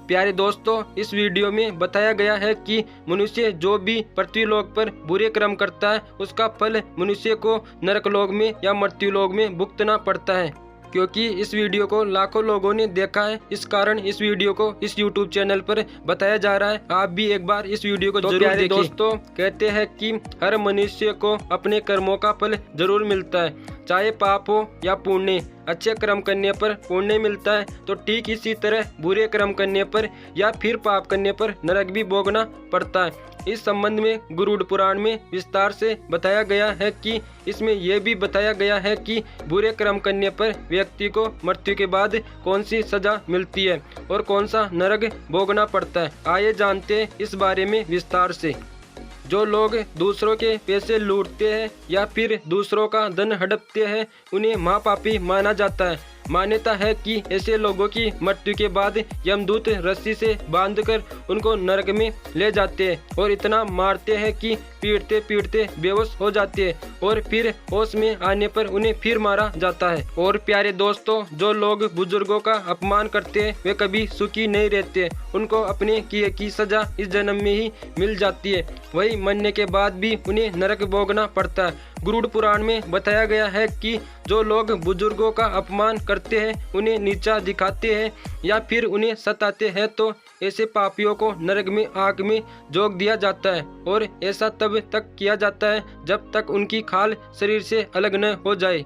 प्यारे दोस्तों, इस वीडियो में बताया गया है कि मनुष्य जो भी पृथ्वीलोक पर बुरे कर्म करता है उसका फल मनुष्य को नरकलोक में या मृत्युलोक में भुगतना पड़ता है। क्योंकि इस वीडियो को लाखों लोगों ने देखा है, इस कारण इस वीडियो को इस YouTube चैनल पर बताया जा रहा है। आप भी एक बार इस वीडियो को जरूर देखें। दोस्तों, कहते हैं कि हर मनुष्य को अपने कर्मों का फल जरूर मिलता है, चाहे पाप हो या पुण्य। अच्छे कर्म करने पर पुण्य मिलता है तो ठीक इसी तरह बुरे कर्म करने पर या फिर पाप करने पर नरक भी भोगना पड़ता है। इस संबंध में गरुड़ पुराण में विस्तार से बताया गया है कि इसमें यह भी बताया गया है कि बुरे कर्म करने पर व्यक्ति को मृत्यु के बाद कौन सी सजा मिलती है और कौन सा नरक भोगना पड़ता है। आइए जानते हैं इस बारे में विस्तार से। जो लोग दूसरों के पैसे लूटते हैं या फिर दूसरों का धन हड़पते हैं उन्हें महापापी माना जाता है। मान्यता है कि ऐसे लोगों की मृत्यु के बाद यमदूत रस्सी से बांधकर उनको नरक में ले जाते हैं और इतना मारते हैं कि पीटते पीटते बेहोश हो जाते हैं और फिर होश में आने पर उन्हें फिर मारा जाता है। और प्यारे दोस्तों, जो लोग बुजुर्गों का अपमान करते हैं वे कभी सुखी नहीं रहते, उनको अपने किए की सजा इस जन्म में ही मिल जाती है, वही मरने के बाद भी उन्हें नरक भोगना पड़ता है। गरुड़ पुराण में बताया गया है कि जो लोग बुजुर्गों का अपमान करते हैं, उन्हें नीचा दिखाते हैं या फिर उन्हें सताते हैं तो ऐसे पापियों को नरक में आग में झोंक दिया जाता है और ऐसा तब तक किया जाता है जब तक उनकी खाल शरीर से अलग न हो जाए।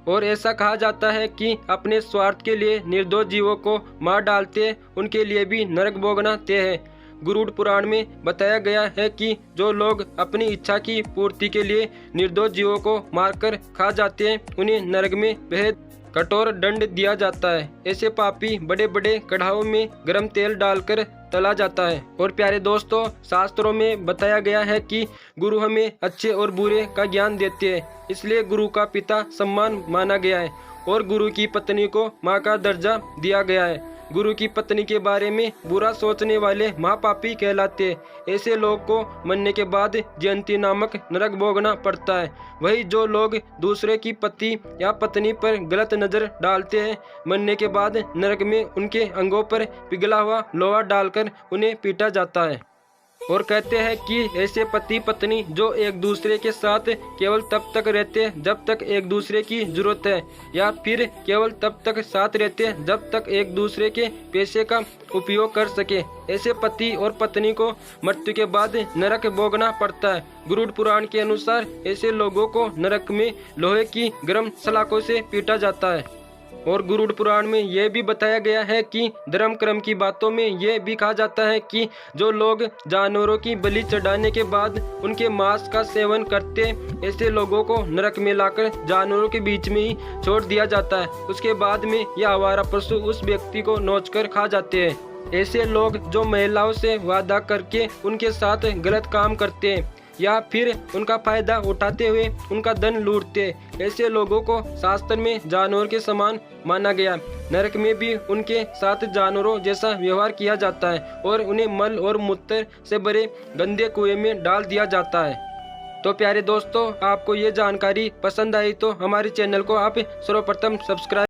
और ऐसा कहा जाता है कि अपने स्वार्थ के लिए निर्दोष जीवों को मार डालते हैं उनके लिए भी नरक भोगना तय है। गरुड़ पुराण में बताया गया है कि जो लोग अपनी इच्छा की पूर्ति के लिए निर्दोष जीवों को मारकर खा जाते हैं उन्हें नरक में बेहद कठोर दंड दिया जाता है। ऐसे पापी बड़े बड़े कढ़ाओं में गर्म तेल डालकर तला जाता है। और प्यारे दोस्तों, शास्त्रों में बताया गया है कि गुरु हमें अच्छे और बुरे का ज्ञान देते हैं, इसलिए गुरु का पिता सम्मान माना गया है और गुरु की पत्नी को माँ का दर्जा दिया गया है। गुरु की पत्नी के बारे में बुरा सोचने वाले महापापी कहलाते हैं। ऐसे लोग को मरने के बाद जयंती नामक नरक भोगना पड़ता है। वही जो लोग दूसरे की पति या पत्नी पर गलत नजर डालते हैं, मरने के बाद नरक में उनके अंगों पर पिघला हुआ लोहा डालकर उन्हें पीटा जाता है। और कहते हैं कि ऐसे पति पत्नी जो एक दूसरे के साथ केवल तब तक रहते हैं जब तक एक दूसरे की जरूरत है, या फिर केवल तब तक साथ रहते हैं जब तक एक दूसरे के पैसे का उपयोग कर सके, ऐसे पति और पत्नी को मृत्यु के बाद नरक भोगना पड़ता है। गरुड़ पुराण के अनुसार ऐसे लोगों को नरक में लोहे की गर्म सलाखों से पीटा जाता है। और गरुड़ पुराण में यह भी बताया गया है कि धर्म कर्म की बातों में यह भी कहा जाता है कि जो लोग जानवरों की बलि चढ़ाने के बाद उनके मांस का सेवन करते हैं, ऐसे लोगों को नरक में लाकर जानवरों के बीच में ही छोड़ दिया जाता है। उसके बाद में यह आवारा पशु उस व्यक्ति को नोचकर खा जाते हैं। ऐसे लोग जो महिलाओं से वादा करके उनके साथ गलत काम करते हैं या फिर उनका फायदा उठाते हुए उनका धन लूटते, ऐसे लोगों को शास्त्र में जानवर के समान माना गया। नरक में भी उनके साथ जानवरों जैसा व्यवहार किया जाता है और उन्हें मल और मूत्र से भरे गंदे कुएं में डाल दिया जाता है। तो प्यारे दोस्तों, आपको ये जानकारी पसंद आई तो हमारे चैनल को आप सर्वप्रथम सब्सक्राइब